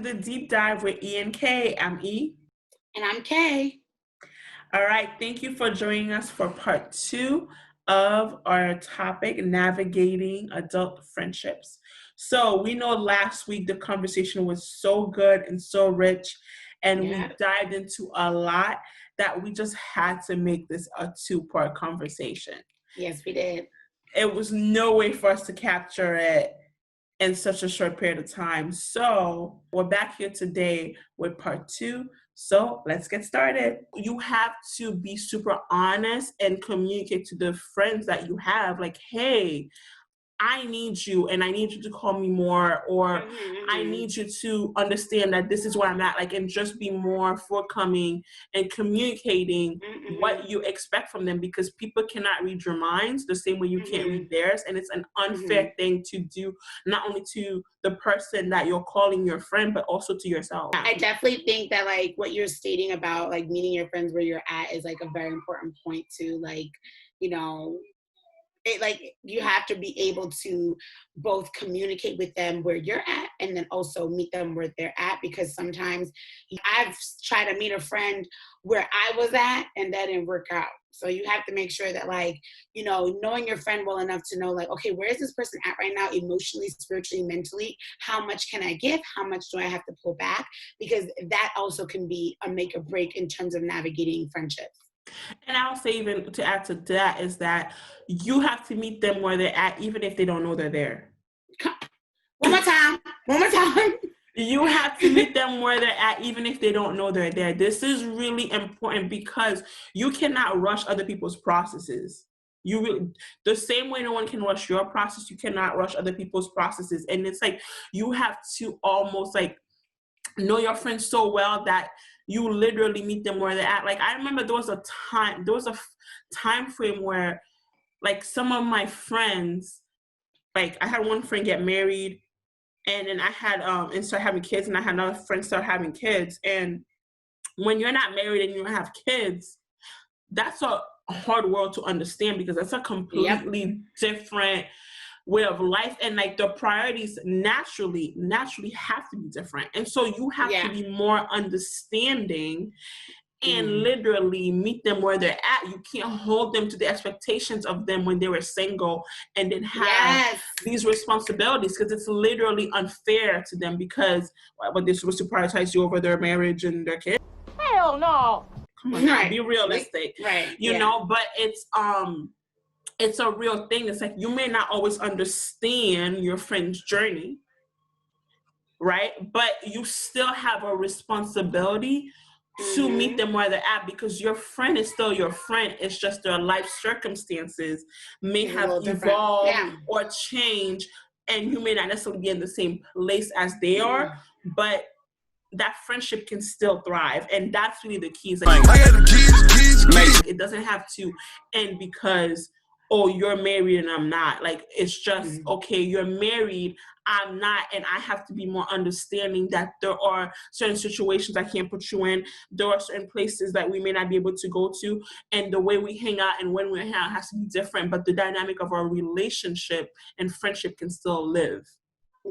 the deep dive with E and K. I'm E. And I'm Kay. All right, thank you for joining us for part 2 of our topic, navigating adult friendships. So we know last week the conversation was so good and so rich, and we dived into a lot that we just had to make this a 2-part conversation. Yes, we did. It was no way for us to capture it in such a short period of time. So we're back here today with part 2. So let's get started. You have to be super honest and communicate to the friends that you have, like, hey, I need you and I need you to call me more, or I need you to understand that this is where I'm at, like, and just be more forthcoming and communicating what you expect from them, because people cannot read your minds the same way you can't read theirs, and it's an unfair thing to do, not only to the person that you're calling your friend, but also to yourself. I definitely think that, like, what you're stating about, like, meeting your friends where you're at is, like, a very important point to, like, you know, you have to be able to both communicate with them where you're at and then also meet them where they're at, because sometimes I've tried to meet a friend where I was at and that didn't work out. So you have to make sure that, like, you know, knowing your friend well enough to know, like, okay, where is this person at right now, emotionally, spiritually, mentally? How much can I give? How much do I have to pull back? Because that also can be a make or break in terms of navigating friendships. And I'll say, even to add to that, is that you have to meet them where they're at, even if they don't know they're there. One more time. You have to meet them where they're at, even if they don't know they're there. This is really important because you cannot rush other people's processes. The same way no one can rush your process, you cannot rush other people's processes. And it's like, you have to almost, like, know your friends so well that you literally meet them where they're at. Like, I remember there was a time frame where, like, some of my friends, like, I had one friend get married, and then I had and start having kids, and I had another friend start having kids. And when you're not married and you don't have kids, that's a hard world to understand, because that's a completely different way of life, and, like, the priorities naturally have to be different. And so you have to be more understanding and literally meet them where they're at. You can't hold them to the expectations of them when they were single and then have these responsibilities, because it's literally unfair to them, because what, they're supposed to prioritize you over their marriage and their kids? Hell no. Come on, be realistic. You know, but it's a real thing. It's like, you may not always understand your friend's journey, right? But you still have a responsibility to meet them where they're at, because your friend is still your friend. It's just their life circumstances may have evolved or changed, and you may not necessarily be in the same place as they are, but that friendship can still thrive. And that's really the key. Like, it doesn't have to end because, oh, you're married and I'm not. Like, it's just, okay, you're married, I'm not, and I have to be more understanding that there are certain situations I can't put you in. There are certain places that we may not be able to go to, and the way we hang out and when we hang out has to be different, but the dynamic of our relationship and friendship can still live.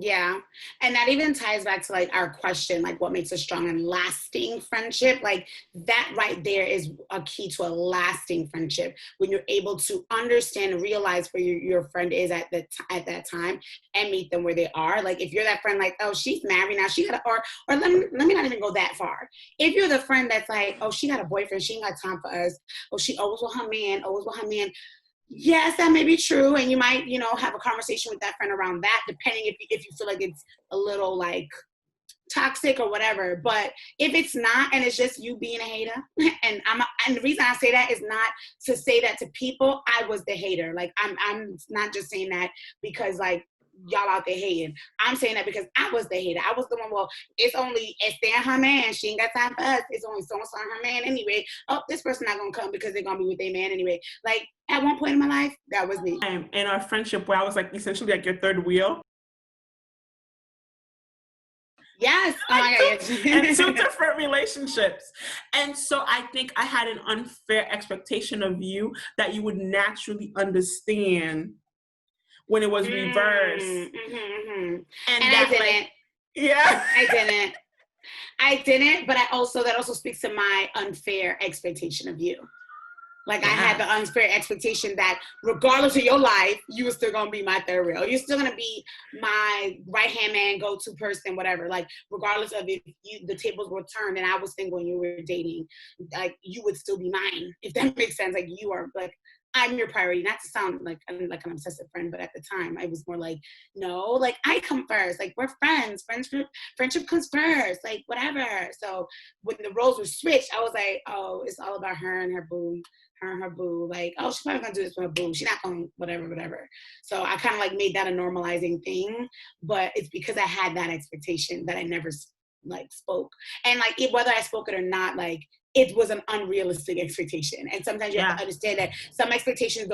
Yeah. And that even ties back to, like, our question, like, what makes a strong and lasting friendship? Like, that right there is a key to a lasting friendship, when you're able to understand and realize where your friend is at that time and meet them where they are. Like, if you're that friend, like, oh, she's married now, she got or let me not even go that far. If you're the friend that's like, oh, she got a boyfriend, she ain't got time for us, oh, she always with her man. Yes, that may be true, and you might, you know, have a conversation with that friend around that, depending if you feel like it's a little, like, toxic or whatever. But if it's not, and it's just you being a hater, and the reason I say that is not to say that to people, I was the hater. Like, I'm not just saying that because, like, y'all out there hating. I'm saying that because I was the hater. I was the one, well, it's only Esther and her man. She ain't got time for us. It's only so-and-so and her man anyway. Oh, this person not going to come because they're going to be with their man anyway. Like, at one point in my life, that was me. In our friendship, where I was, like, essentially like your third wheel. Yes. Oh my God. And 2 different relationships. And so I think I had an unfair expectation of you that you would naturally understand when it was reversed. And that, like, Yeah. I didn't, but that also speaks to my unfair expectation of you. Like, I had the unfair expectation that regardless of your life, you were still going to be my third wheel. You're still going to be my right-hand man, go-to person, whatever. Like, regardless of if the tables were turned and I was single and you were dating, like, you would still be mine, if that makes sense. Like, you are, like, I'm your priority. Not to sound like I'm like an obsessive friend, but at the time I was more like, no, like, I come first. Like, we're friends. Friendship comes first. Like, whatever. So when the roles were switched, I was like, oh, it's all about her and her boo. Her and her boo. Like, oh, she's probably gonna do this for her boo. She's not gonna whatever. So I kind of like made that a normalizing thing, but it's because I had that expectation that I never like spoke. And like, whether I spoke it or not, like, it was an unrealistic expectation. And sometimes you have to understand that some expectations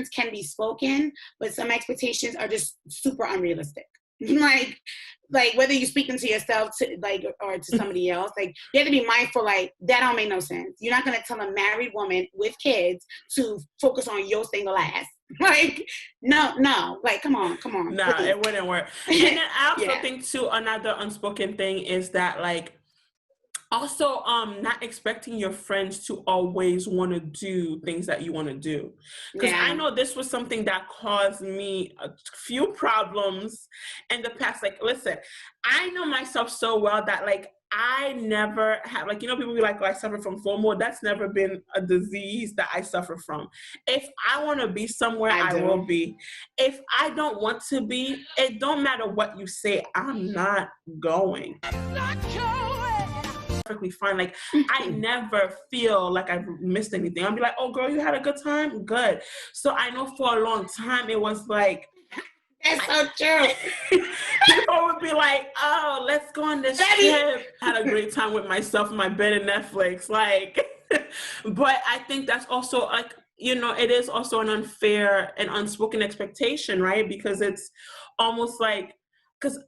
can be spoken, but some expectations are just super unrealistic. like whether you speak them to yourself or to somebody else, like, you have to be mindful, like, that don't make no sense. You're not going to tell a married woman with kids to focus on your single ass. Like, no, like, come on. No, please. It wouldn't work. And then I also think too, another unspoken thing is that, like, also not expecting your friends to always want to do things that you want to do, because I know this was something that caused me a few problems in the past. Like, listen, I know myself so well that, like, I never have, like, people be like, oh, I suffer from FOMO. That's never been a disease that I suffer from. If I want to be somewhere, I will be. If I don't want to be, it don't matter what you say, I'm not going. I'm not going. Perfectly fine. Like, I never feel like I've missed anything. I'll be like, oh, girl, you had a good time? Good. So I know for a long time it was like, that's so true. People would be like, oh, let's go on this trip. Had a great time with myself in my bed and Netflix. Like, but I think that's also, like, it is also an unfair and unspoken expectation, right? Because it's almost like, because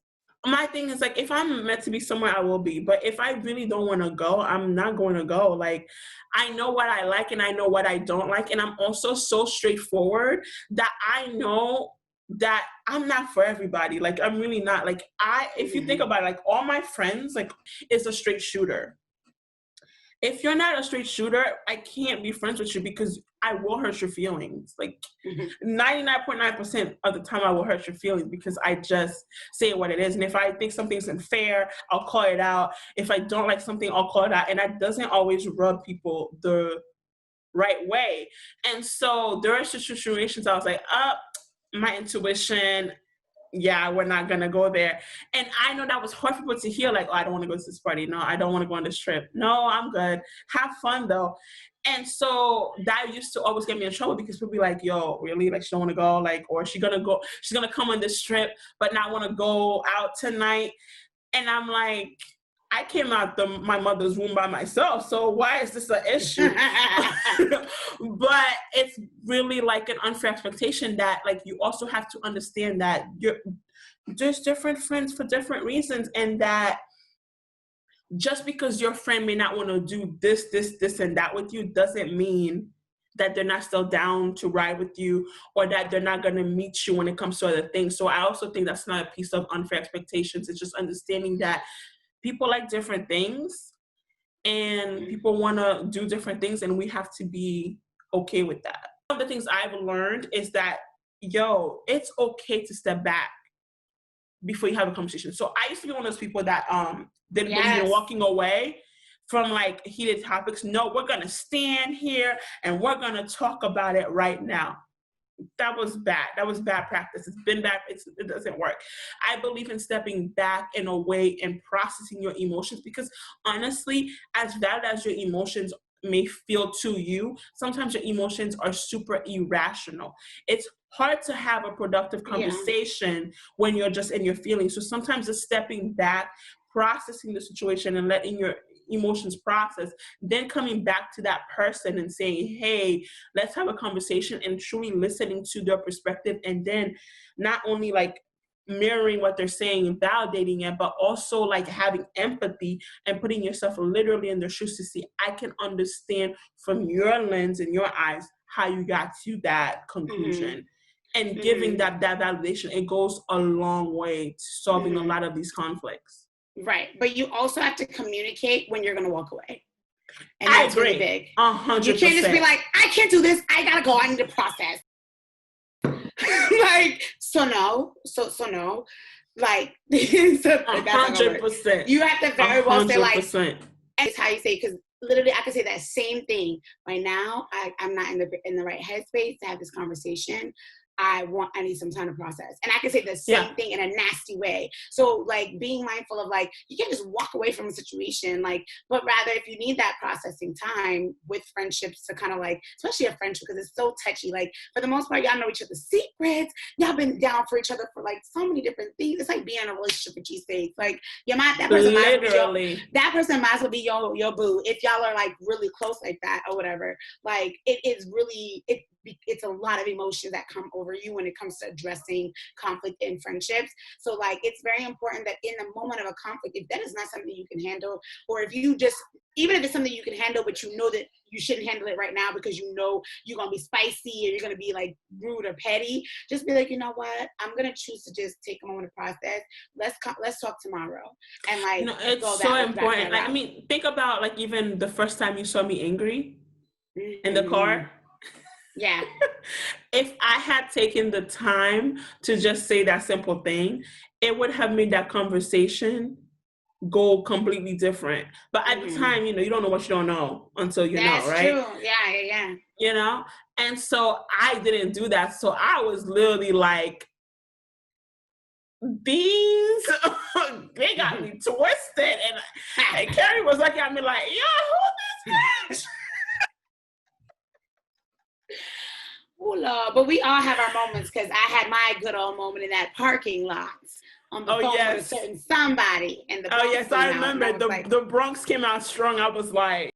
my thing is, like, if I'm meant to be somewhere, I will be. But if I really don't want to go, I'm not going to go. Like, I know what I like and I know what I don't like. And I'm also so straightforward that I know that I'm not for everybody. Like, I'm really not. Like, if you think about it, like, all my friends, like, is a straight shooter. If you're not a straight shooter, I can't be friends with you because I will hurt your feelings. Like, 99.9% of the time I will hurt your feelings because I just say what it is. And if I think something's unfair, I'll call it out. If I don't like something, I'll call it out. And that doesn't always rub people the right way. And so there are situations I was like, my intuition, yeah, we're not going to go there. And I know that was hard for people to hear, like, oh, I don't want to go to this party. No, I don't want to go on this trip. No, I'm good. Have fun, though. And so that used to always get me in trouble because people be like, yo, really? Like, she don't want to go? Like, or she's going to come on this trip, but not want to go out tonight. And I'm like, I came out my mother's womb by myself, so why is this an issue? But it's really like an unfair expectation that, like, you also have to understand that there's different friends for different reasons, and that just because your friend may not want to do this, and that with you doesn't mean that they're not still down to ride with you, or that they're not going to meet you when it comes to other things. So I also think that's not a piece of unfair expectations. It's just understanding that people like different things and people want to do different things, and we have to be okay with that. One of the things I've learned is that, it's okay to step back before you have a conversation. So I used to be one of those people that didn't believe in walking away from, like, heated topics. No, we're going to stand here and we're going to talk about it right now. That was bad. That was bad practice. It's been bad. It doesn't work. I believe in stepping back in a way and processing your emotions, because honestly, as valid as your emotions may feel to you, sometimes your emotions are super irrational. It's hard to have a productive conversation when you're just in your feelings. So sometimes just stepping back, processing the situation and letting your emotions process, then coming back to that person and saying, hey, let's have a conversation, and truly listening to their perspective, and then not only like mirroring what they're saying and validating it, but also like having empathy and putting yourself literally in their shoes to see, I can understand from your lens and your eyes how you got to that conclusion. and giving that validation, it goes a long way to solving a lot of these conflicts. Right. But you also have to communicate when you're going to walk away. And I that's agree. really big. 100%. You can't just be like, I can't do this. I got to go. I need to process. Like, so no. Like, 100%. You have to very well say, like, 100%. it's how you say, because literally I could say that same thing. Right now, I'm not in the right headspace to have this conversation. I need some time to process. And I can say the same thing in a nasty way. So like being mindful of like, you can't just walk away from a situation, like, but rather if you need that processing time with friendships to kind of like, especially a friendship, because it's so touchy. Like for the most part, y'all know each other's secrets. Y'all been down for each other for like so many different things. It's like being in a relationship with cheesesteaks. Like that person might as well be your boo if y'all are like really close like that or whatever. Like it is really, it's a lot of emotions that come over you when it comes to addressing conflict in friendships. So like, it's very important that in the moment of a conflict, if that is not something you can handle, or if you just, even if it's something you can handle, but you know that you shouldn't handle it right now because you know you're going to be spicy or you're going to be like rude or petty, just be like, you know what? I'm going to choose to just take a moment to process. Let's talk tomorrow. And like, it's so important. Like, I mean, think about like even the first time you saw me angry in the car. Yeah. If I had taken the time to just say that simple thing, it would have made that conversation go completely different. But at the time, you don't know what you don't know until you know, right? That's true. Yeah. And so I didn't do that. So I was literally like, these, they got me twisted. And Carrie was looking at me like, yo, who this bitch? Oh, Lord. But we all have our moments, because I had my good old moment in that parking lot on the phone with a certain somebody. And the Bronx I remember the Bronx came out strong. I was like,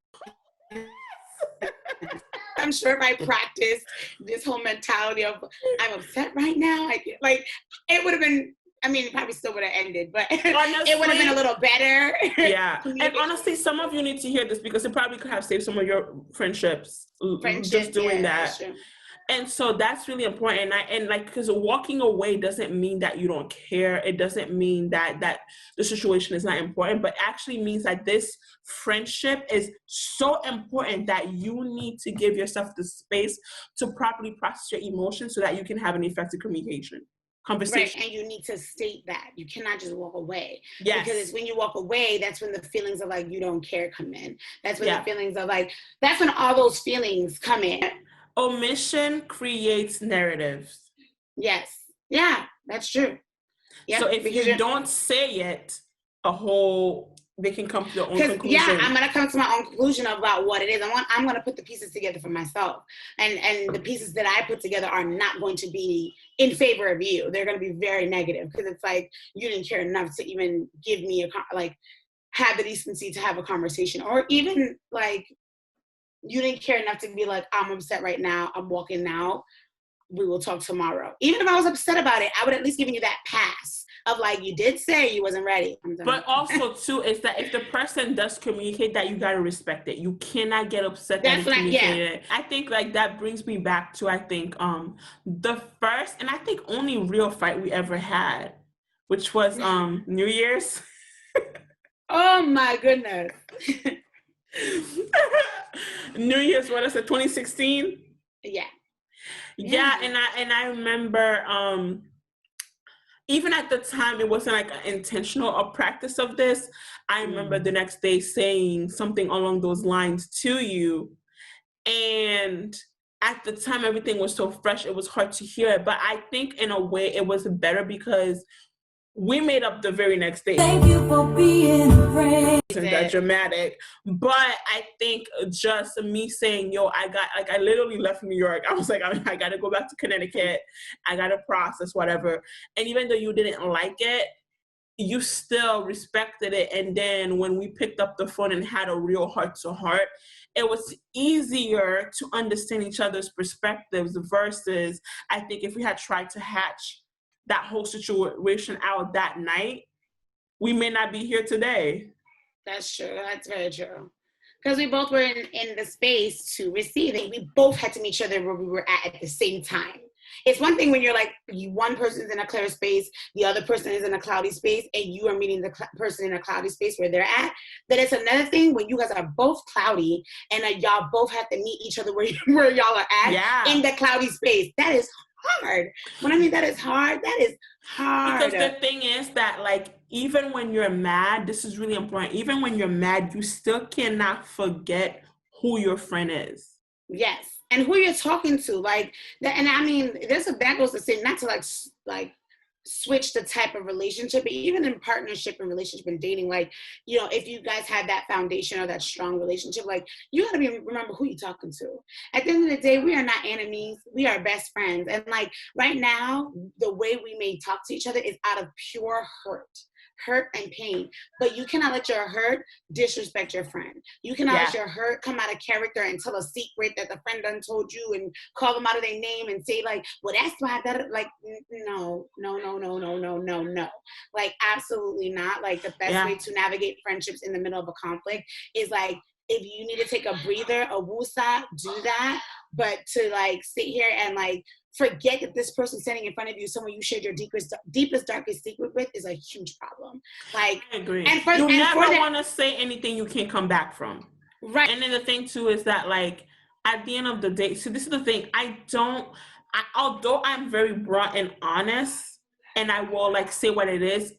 I'm sure if I practiced this whole mentality of I'm upset right now, it would have been, I mean, it probably still would have ended, but honestly, it would have been a little better. Yeah. And honestly, some of you need to hear this because it probably could have saved some of your friendships just doing that. And so that's really important. And because walking away doesn't mean that you don't care. It doesn't mean that the situation is not important, but actually means that this friendship is so important that you need to give yourself the space to properly process your emotions so that you can have an effective conversation. Right, and you need to state that. You cannot just walk away. Yes. Because it's when you walk away, that's when the feelings of like, you don't care come in. That's when the feelings of like, that's when all those feelings come in. Omission creates narratives. Yes. Yeah, that's true. Yeah, so if you don't say it, they can come to their own conclusion. Yeah, I'm going to come to my own conclusion about what it is. I'm going to put the pieces together for myself. And the pieces that I put together are not going to be in favor of you. They're going to be very negative because it's like, you didn't care enough to even give me have the decency to have a conversation, or even like, you didn't care enough to be like, I'm upset right now. I'm walking out. We will talk tomorrow. Even if I was upset about it, I would at least give you that pass of like, you did say you wasn't ready. But also too, is that if the person does communicate that, you got to respect it. You cannot get upset that they communicated it. I think like that brings me back to, I think the first, and I think only real fight we ever had, which was New Year's. Oh my goodness. New Year's, what is it, 2016? Yeah. And I remember even at the time it wasn't like an intentional or practice of this. I remember the next day saying something along those lines to you, and at the time everything was so fresh, it was hard to hear it, but I think in a way it was better because we made up the very next day. Thank you for being a friend. Isn't that dramatic? But I think just me saying, I literally left New York. I was like, I got to go back to Connecticut. I got to process whatever. And even though you didn't like it, you still respected it. And then when we picked up the phone and had a real heart-to-heart, it was easier to understand each other's perspectives versus I think if we had tried to hatch that whole situation out that night, we may not be here today. That's true. That's very true. Because we both were in the space to receive it. We both had to meet each other where we were at the same time. It's one thing when you're like, one person's in a clear space, the other person is in a cloudy space, and you are meeting the person in a cloudy space where they're at. Then it's another thing when you guys are both cloudy and y'all both have to meet each other where y'all are at in the cloudy space. That is hard. When I mean that is hard, that is hard. Because the thing is that, like, even when you're mad, this is really important. Even when you're mad, you still cannot forget who your friend is. Yes. And who you're talking to, like, and I mean, that goes to say, not to like switch the type of relationship, but even in partnership and relationship and dating, like, you know, if you guys have that foundation or that strong relationship, like, you got to remember who you're talking to. At the end of the day, we are not enemies. We are best friends. And like right now, the way we may talk to each other is out of pure hurt and pain, but you cannot let your hurt disrespect your friend. You cannot let your hurt come out of character and tell a secret that the friend done told you and call them out of their name and say like, well, that's why that, like, no. Like, absolutely not. Like, the best way to navigate friendships in the middle of a conflict is like, if you need to take a breather, a woosah, do that. But to like sit here and like forget that this person standing in front of you, someone you shared your deepest, darkest secret with, is a huge problem. Like, I agree. And you never want to say anything you can't come back from. Right. And then the thing too is that, like, at the end of the day, so this is the thing, although I'm very blunt and honest, and I will like say what it is,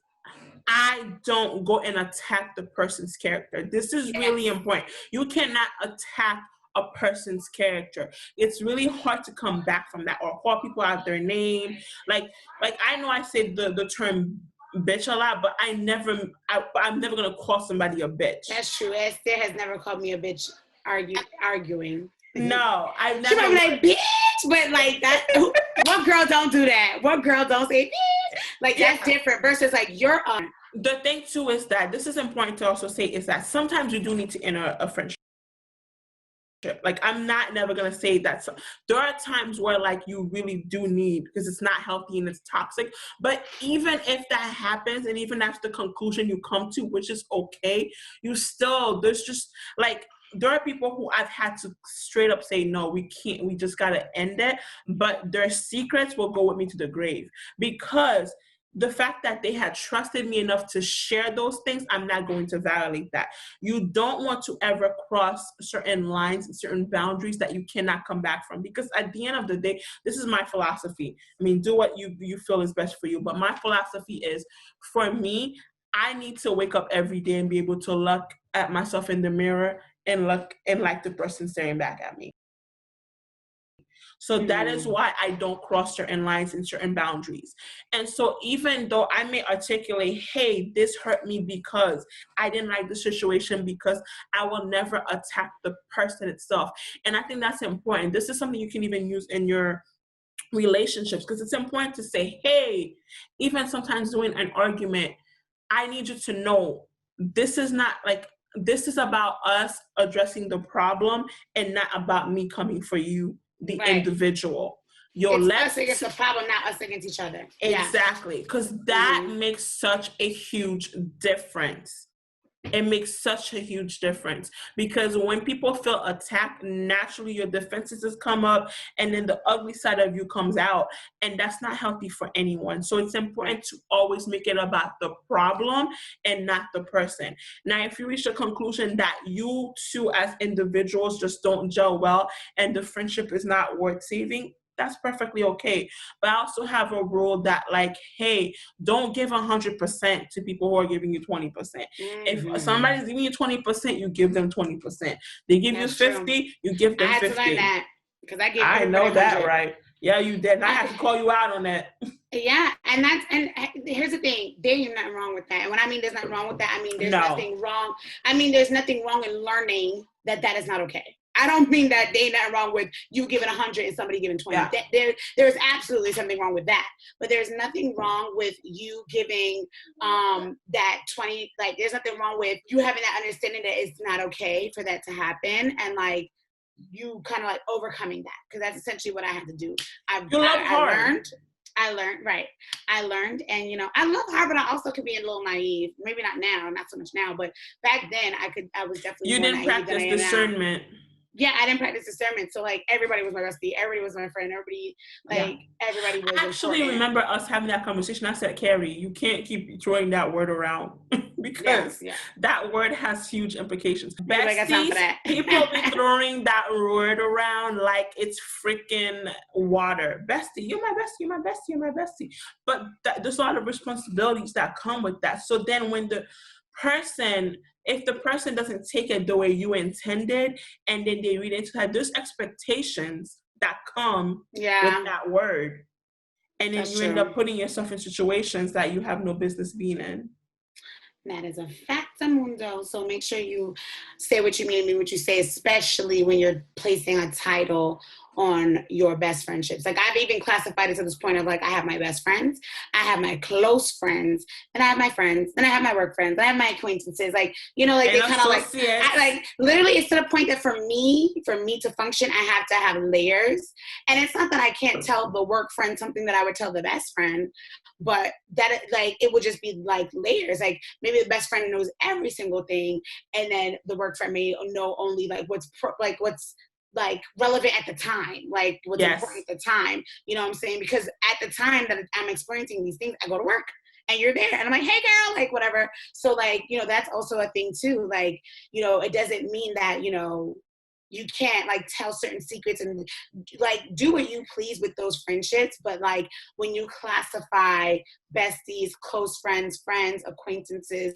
I don't go and attack the person's character. This is really important. You cannot attack a person's character. It's really hard to come back from that or call people out their name. Like I know I say the term bitch a lot, but I'm never gonna call somebody a bitch. That's true. Esther has never called me a bitch arguing. No, I've never. She might be like, bitch, but like that. What girl don't do that? What girl don't say bitch? Like, that's different versus like you're on. The thing too is that this is important to also say is that sometimes you do need to enter a friendship. Like, I'm never gonna say that. There are times where like you really do need, because it's not healthy and it's toxic. But even if that happens, and even that's the conclusion you come to, which is okay, there's just like, there are people who I've had to straight up say, no, we can't, we just gotta end it. But their secrets will go with me to the grave, because the fact that they had trusted me enough to share those things, I'm not going to violate that. You don't want to ever cross certain lines and certain boundaries that you cannot come back from, because at the end of the day, this is my philosophy. I mean, do what you feel is best for you. But my philosophy is, for me, I need to wake up every day and be able to look at myself in the mirror and look and like the person staring back at me. So that is why I don't cross certain lines and certain boundaries. And so even though I may articulate, hey, this hurt me because I didn't like the situation, because I will never attack the person itself. And I think that's important. This is something you can even use in your relationships, because it's important to say, hey, even sometimes during an argument, I need you to know this is not like, this is about us addressing the problem and not about me coming for you, the individual. It's us against the problem, not us against each other. Exactly, because that makes such a huge difference. It makes such a huge difference, because when people feel attacked, naturally your defenses come up, and then the ugly side of you comes out, and that's not healthy for anyone. So it's important to always make it about the problem and not the person. Now, if you reach a conclusion that you two as individuals just don't gel well and the friendship is not worth saving, that's perfectly okay. But I also have a rule that, like, hey, don't give 100% to people who are giving you 20%. If somebody's giving you 20%, you give them 20%. They give you 50, you give them 50. I had to learn that, because I know that, right? Yeah, you did. And I have to call you out on that. Yeah, and here's the thing. There's nothing wrong with that. And when I mean there's nothing wrong with that, I mean there's nothing wrong. I mean there's nothing wrong in learning that is not okay. I don't mean that there's nothing wrong with you giving 100 and somebody giving 20. Yeah. There's absolutely something wrong with that. But there's nothing wrong with you giving that 20. Like, there's nothing wrong with you having that understanding that it's not okay for that to happen, and like you kind of like overcoming that, because that's essentially what I had to do. I learned, and you know, I love hard, but I also could be a little naive. Maybe not now, not so much now, but back then I was definitely. You didn't practice discernment. yeah, I didn't practice discernment. So like everybody was my bestie, everybody was my friend, everybody was I actually important. remember us having that conversation. I said, Carrie, you can't keep throwing that word around because Yeah. that word has huge implications. Nobody got time for Besties, that. people be throwing that word around like it's freaking water. Bestie, you're my bestie, you're my bestie, you're my bestie. But there's a lot of responsibilities that come with that. So then when if the person doesn't take it the way you intended, and then they read into that, there's expectations that come with that word. And then That's you end true. up putting yourself in situations that you have no business being in. That is a factamundo. So make sure you say what you mean and mean what you say, especially when you're placing a title on your best friendships. Like I've even classified it to this point of like, I have my best friends, I have my close friends, and I have my friends, and I have my work friends, and I have my acquaintances. Like, you know, like And they kind of like literally it's to the point that for me to function, I have to have layers. And it's not that I can't tell the work friend something that I would tell the best friend, but that like it would just be like layers. Like maybe the best friend knows every single thing, and then the work friend may know only like what's relevant at the time, like what's important at the time. You know what I'm saying? Because at the time that I'm experiencing these things, I go to work and you're there and I'm like, hey girl, like whatever. So like, you know, that's also a thing too. Like, you know, it doesn't mean that, you know, you can't like tell certain secrets and like do what you please with those friendships. But like when you classify besties, close friends, acquaintances,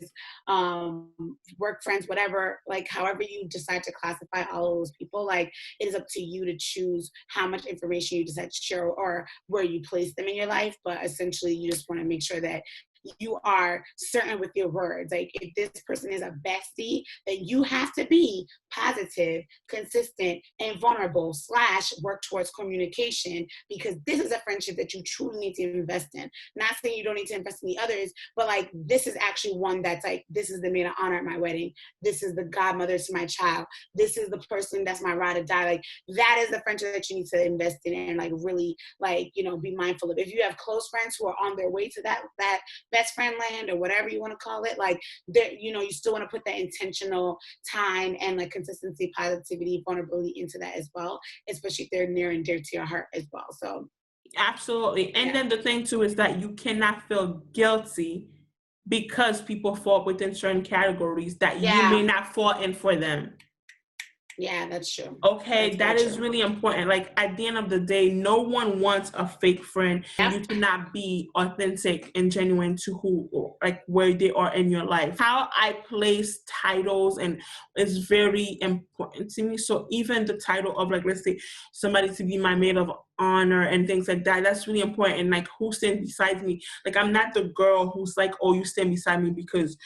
work friends, whatever, like however you decide to classify all of those people, like it is up to you to choose how much information you decide to share or where you place them in your life. But essentially you just want to make sure that you are certain with your words. Like if this person is a bestie, then you have to be positive, consistent, and vulnerable / work towards communication, because this is a friendship that you truly need to invest in. Not saying you don't need to invest in the others, but like this is actually one that's like, this is the maid of honor at my wedding. This is the godmother to my child. This is the person that's my ride or die. Like that is the friendship that you need to invest in and like really like, you know, be mindful of. If you have close friends who are on their way to that best friend land or whatever you want to call it, like you know, you still want to put that intentional time and like consistency, positivity, vulnerability into that as well, especially if they're near and dear to your heart as well. So absolutely. And then the thing too is that you cannot feel guilty because people fall within certain categories that you may not fall in for them. Yeah, that's true. Okay, that is really important. Like at the end of the day, no one wants a fake friend. You cannot be authentic and genuine to where they are in your life. How I place titles and is very important to me. So even the title of like, let's say somebody to be my maid of honor and things like that, that's really important. And like who stands beside me? Like I'm not the girl who's like, oh, you stand beside me because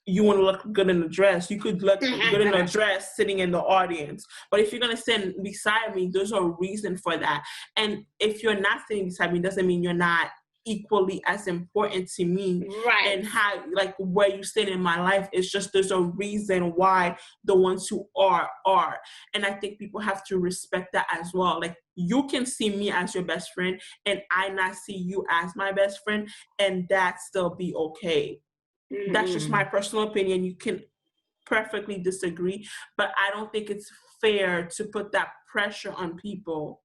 you want to look good in a dress. You could look good in a dress sitting in the audience. But if you're going to stand beside me, there's a reason for that. And if you're not standing beside me, doesn't mean you're not equally as important to me. Right. And how, like, where you stand in my life, it's just there's a reason why the ones who are. And I think people have to respect that as well. Like, you can see me as your best friend and I not see you as my best friend, and that still be okay. That's just my personal opinion. You can perfectly disagree, but I don't think it's fair to put that pressure on people,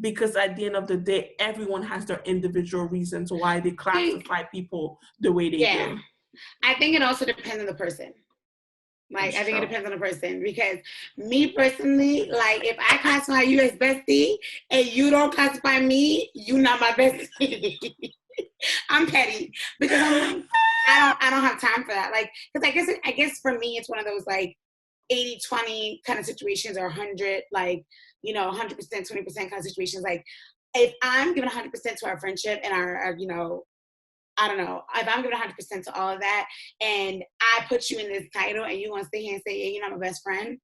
because at the end of the day, everyone has their individual reasons why they classify people the way they do. I think it also depends on the person. Like, I think it depends on the person, because me personally, like, if I classify you as bestie and you don't classify me, you not my bestie. I'm petty because I'm like, I don't have time for that. Like, because I guess for me, it's one of those like 80-20 kind of situations, or 100, like, you know, 100%, 20% kind of situations. Like, if I'm giving 100% to our friendship and our, you know, I don't know, if I'm giving 100% to all of that and I put you in this title and you want to stay here and say, yeah, you're not my best friend,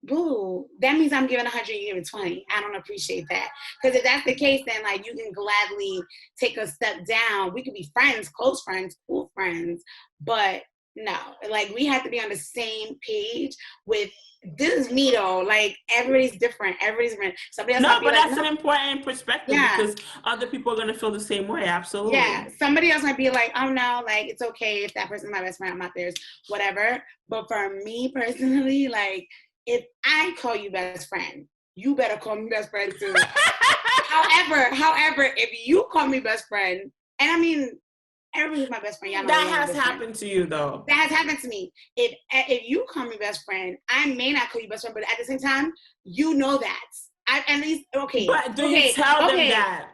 boo, that means I'm giving 100, you're giving 20. I don't appreciate that. Because if that's the case, then like you can gladly take a step down. We could be friends, close friends, cool friends, but no, like we have to be on the same page with, this is me though. Like everybody's different. Somebody else might be like, that's an important perspective, because other people are gonna feel the same way. Absolutely. Yeah. Somebody else might be like, oh no, like it's okay if that person's my best friend, I'm not theirs, whatever. But for me personally, like if I call you best friend, you better call me best friend too. However, if you call me best friend, and I mean, everybody's my best friend. Y'all know That me, I'm has best friend. happened to you though. That has happened to me. If you call me best friend, I may not call you best friend, but at the same time, you know that. At least, okay. But do you tell them that?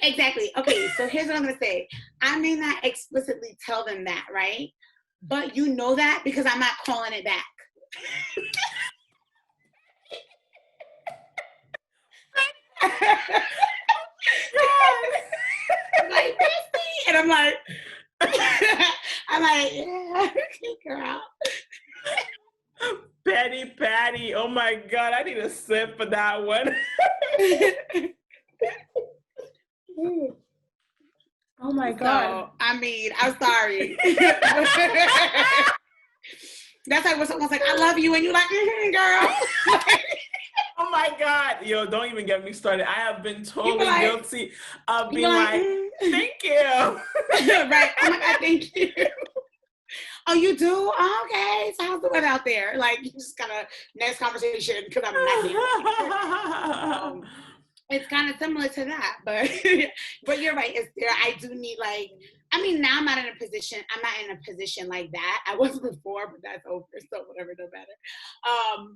Exactly. Okay, so here's what I'm gonna say. I may not explicitly tell them that, right? But you know that because I'm not calling it back. I'm like, bestie, and I'm like, yeah, girl. Patty. Oh my God, I need a sip for that one. Oh my God. So, I mean, I'm sorry. That's like when someone's like, I love you, and you're like, girl. Oh my God. Yo, don't even get me started. I have been totally like- guilty of being like, thank you. Right. I'm like, I thank you. Oh, you do? Oh, okay. So how's the weather out there? Like, you just kind of next conversation because I'm not here. It's kind of similar to that, but you're right. It's there. I do need I mean, now I'm not in a position like that. I wasn't before, but that's over. So whatever, no matter.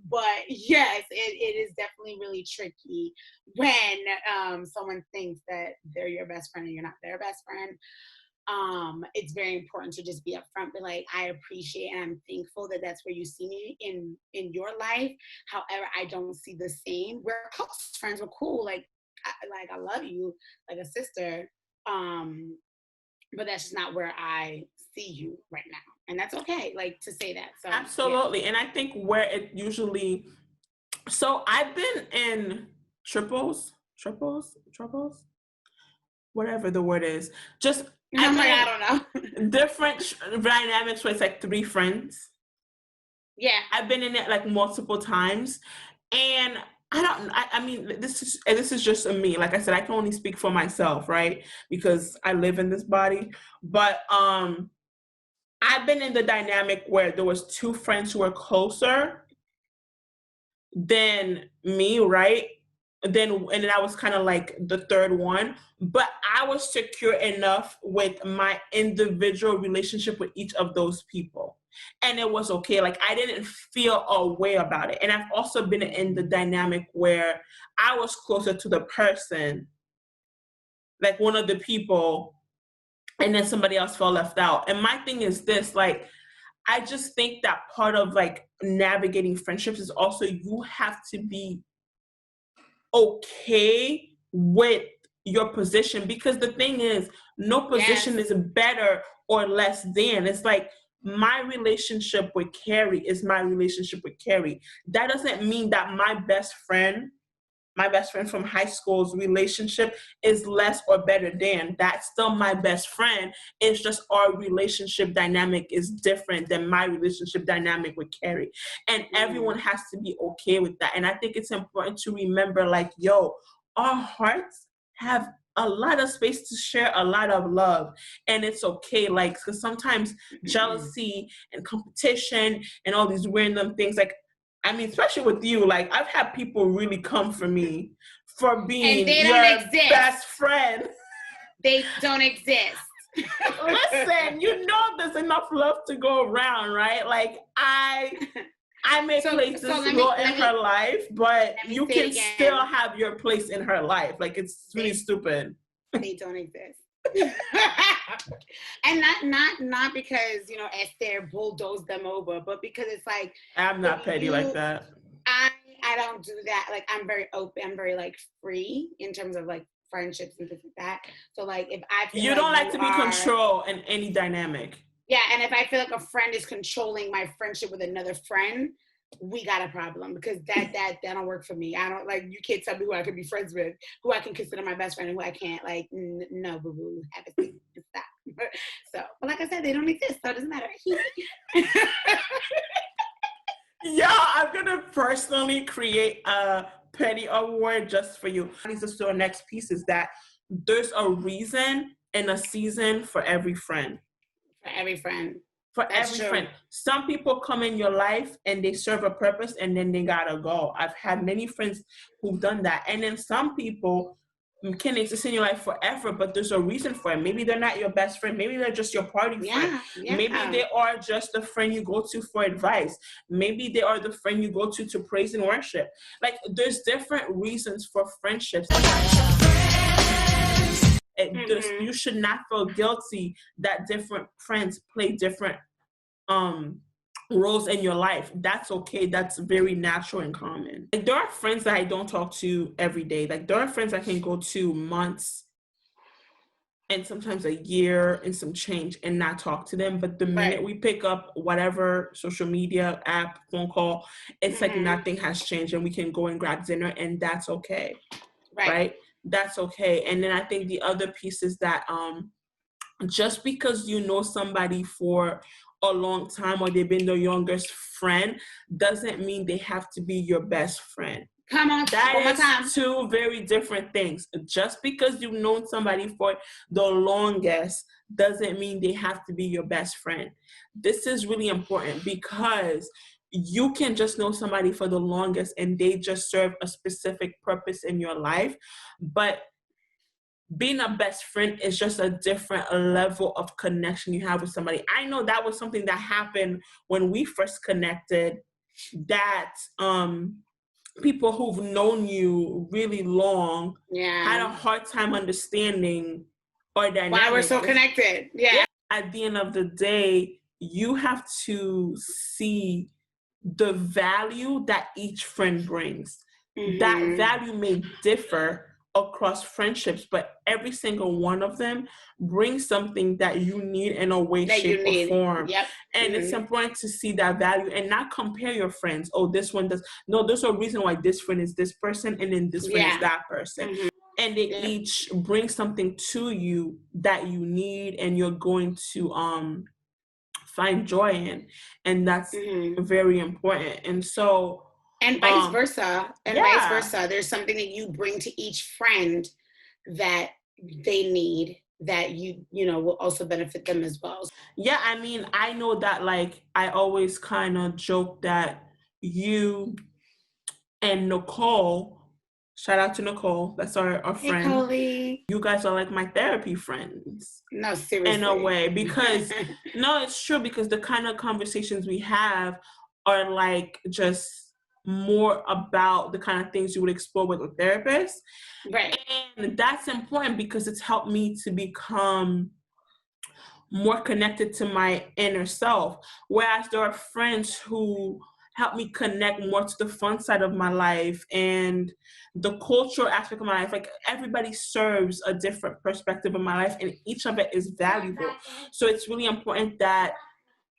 But yes, it is definitely really tricky when someone thinks that they're your best friend and you're not their best friend. It's very important to just be upfront, but like, I appreciate and I'm thankful that that's where you see me in your life. However, I don't see the same. We're close friends. We're cool. I love you like a sister. But that's just not where I see you right now. And that's okay, like, to say that. So absolutely. Yeah. And I think where it usually, so I've been in triples, whatever the word is. Just I don't know. different dynamics where it's like 3 friends. Yeah. I've been in it like multiple times, and I mean, this is just me. Like I said, I can only speak for myself, right? Because I live in this body. But I've been in the dynamic where there was 2 friends who were closer than me, right? And then I was kind of like the third one, but I was secure enough with my individual relationship with each of those people. And it was okay. Like, I didn't feel a way about it. And I've also been in the dynamic where I was closer to the person, like one of the people, and then somebody else felt left out. And my thing is this, like, I just think that part of like navigating friendships is also you have to be okay with your position, because the thing is, no position is better or less than. It's like, my relationship with Carrie is my relationship with Carrie. That doesn't mean that my best friend from high school's relationship is less or better than. That's still my best friend. It's just our relationship dynamic is different than my relationship dynamic with Carrie. And everyone has to be okay with that. And I think it's important to remember, like, yo, our hearts have a lot of space to share a lot of love, and it's okay. Like, because sometimes jealousy and competition and all these random things, like, I mean, especially with you, like, I've had people really come for me for being your best friend. They don't exist. Listen, you know there's enough love to go around, right? Like, I may place this role in her life, but you can still have your place in her life. Like, it's really stupid. They don't exist. And not because, you know, Esther bulldozed them over, but because it's like, I'm not petty like that. I don't do that. Like, I'm very open. I'm very like free in terms of like friendships and things like that. So like, if I feel you don't like to be controlled in any dynamic. Yeah, and if I feel like a friend is controlling my friendship with another friend, we got a problem, because that don't work for me. I don't, like, you can't tell me who I can be friends with, who I can consider my best friend, and who I can't. Like, no, boo boo, have a seat, stop. So, but like I said, they don't exist, so it doesn't matter. Yeah, I'm gonna personally create a petty award just for you. So our next piece is that there's a reason and a season for every friend. For every friend. For That's every true. friend. Some people come in your life and they serve a purpose and then they gotta go. I've had many friends who've done that. And then some people can exist in your life forever, but there's a reason for it. Maybe they're not your best friend. Maybe they're just your party friend. Yeah. Maybe they are just the friend you go to for advice. Maybe they are the friend you go to praise and worship. Like, there's different reasons for friendships. You should not feel guilty that different friends play different roles in your life. That's okay. That's very natural and common. Like, there are friends that I don't talk to every day. Like, there are friends I can go to months and sometimes a year and some change and not talk to them. But the minute we pick up whatever social media app, phone call, it's like nothing has changed and we can go and grab dinner, and that's okay. Right? That's okay. And then I think the other piece is that just because you know somebody for a long time or they've been the youngest friend doesn't mean they have to be your best friend. Come on, that is two very different things. Just because you've known somebody for the longest doesn't mean they have to be your best friend. This is really important because you can just know somebody for the longest and they just serve a specific purpose in your life. But being a best friend is just a different level of connection you have with somebody. I know that was something that happened when we first connected, that people who've known you really long had a hard time understanding our dynamic. Why we're so connected. Yeah. At the end of the day, you have to see the value that each friend brings. That value may differ across friendships, but every single one of them brings something that you need in a way, shape, or form. And it's important to see that value and not compare your friends. Oh, this one does. No, there's a reason why this friend is this person and then this friend is that person. And they each bring something to you that you need and you're going to find joy in. And that's very important. And so and vice versa. Vice versa. There's something that you bring to each friend that they need that you know will also benefit them as well. Yeah, I mean, I know that, like, I always kind of joke that you and Nicole, shout out to Nicole, that's our friend. Hey, you guys are like my therapy friends. No, seriously. In a way, because no, it's true, because the kind of conversations we have are like just more about the kind of things you would explore with a therapist. Right. And that's important because it's helped me to become more connected to my inner self. Whereas there are friends who help me connect more to the fun side of my life and the cultural aspect of my life. Like, everybody serves a different perspective of my life and each of it is valuable. So it's really important that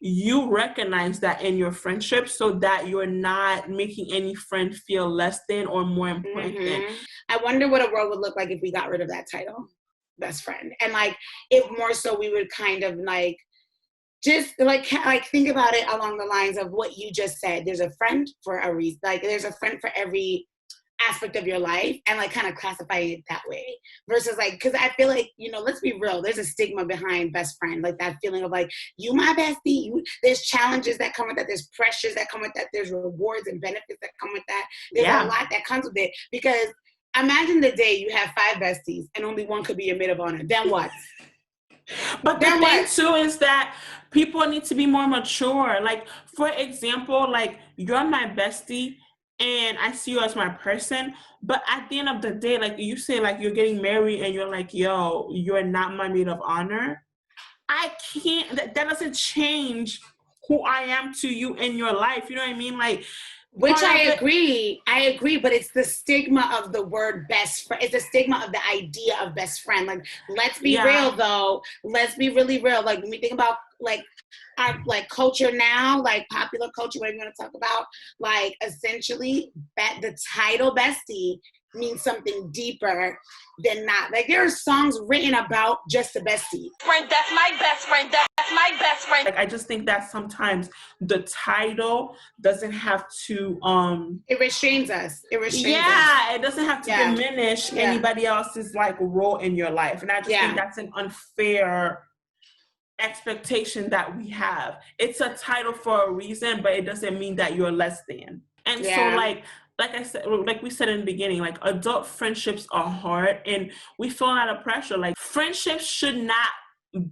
you recognize that in your friendship so that you're not making any friend feel less than or more important than. I wonder what a world would look like if we got rid of that title, best friend. And like, if more so we would kind of like, just like think about it along the lines of what you just said. There's a friend for a reason. Like, there's a friend for every aspect of your life, and like kind of classify it that way versus like, because I feel like, you know, let's be real, there's a stigma behind best friend, like that feeling of like, you my bestie. There's challenges that come with that, there's pressures that come with that, there's rewards and benefits that come with that. There's a lot that comes with it, because imagine the day you have 5 besties and only one could be your maid of honor. Then what? But the thing too is that people need to be more mature. Like, for example, like, you're my bestie and I see you as my person, but at the end of the day, like, you say like you're getting married and you're like, yo, you're not my maid of honor. I can't, that doesn't change who I am to you in your life. You know what I mean? Like, which I agree, but it's the stigma of the word best friend. It's the stigma of the idea of best friend. Like, let's be real though. Let's be really real. Like, when we think about like our like culture now, like popular culture, what are you going to talk about? Like, essentially, the title bestie means something deeper than not. Like, there are songs written about just the bestie. Friend, that's my best friend. That's my best friend. Like, I just think that sometimes the title doesn't have to it restrains us. It doesn't have to diminish anybody else's like role in your life. And I just think that's an unfair expectation that we have. It's a title for a reason, but it doesn't mean that you're less than. And so like I said, like we said in the beginning, like adult friendships are hard and we feel a lot of pressure. Like friendships should not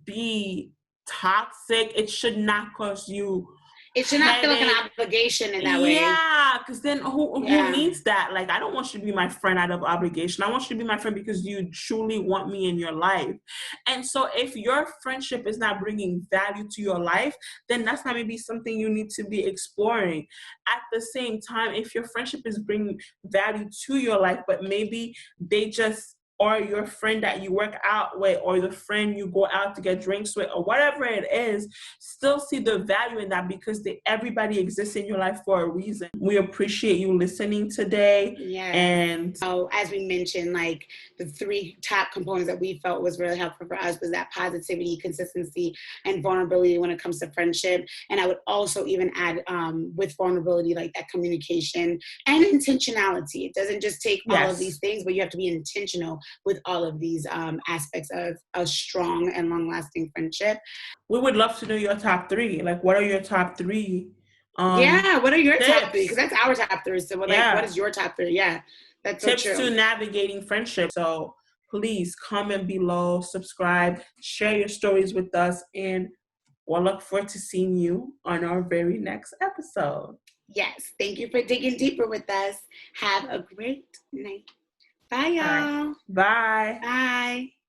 be toxic. It should not cause you. It should not feel like an obligation in that way. Yeah, because then who needs that? Like, I don't want you to be my friend out of obligation. I want you to be my friend because you truly want me in your life. And so if your friendship is not bringing value to your life, then that's not maybe something you need to be exploring. At the same time, if your friendship is bringing value to your life, but maybe they just or your friend that you work out with, or the friend you go out to get drinks with, or whatever it is, still see the value in that because everybody exists in your life for a reason. We appreciate you listening today. Yeah. And so as we mentioned, like the 3 top components that we felt was really helpful for us was that positivity, consistency, and vulnerability when it comes to friendship. And I would also even add with vulnerability, like that communication and intentionality. It doesn't just take all of these things, but you have to be intentional with all of these aspects of a strong and long-lasting friendship. We would love to know your top 3. Like, what are your top 3? What are your tips? top 3? Because that's our top 3. So, what is your top 3? Yeah, that's tips so true. to navigating friendship. So please comment below, subscribe, share your stories with us, and we'll look forward to seeing you on our very next episode. Yes, thank you for digging deeper with us. Have a great night. Bye, y'all. Bye. Bye.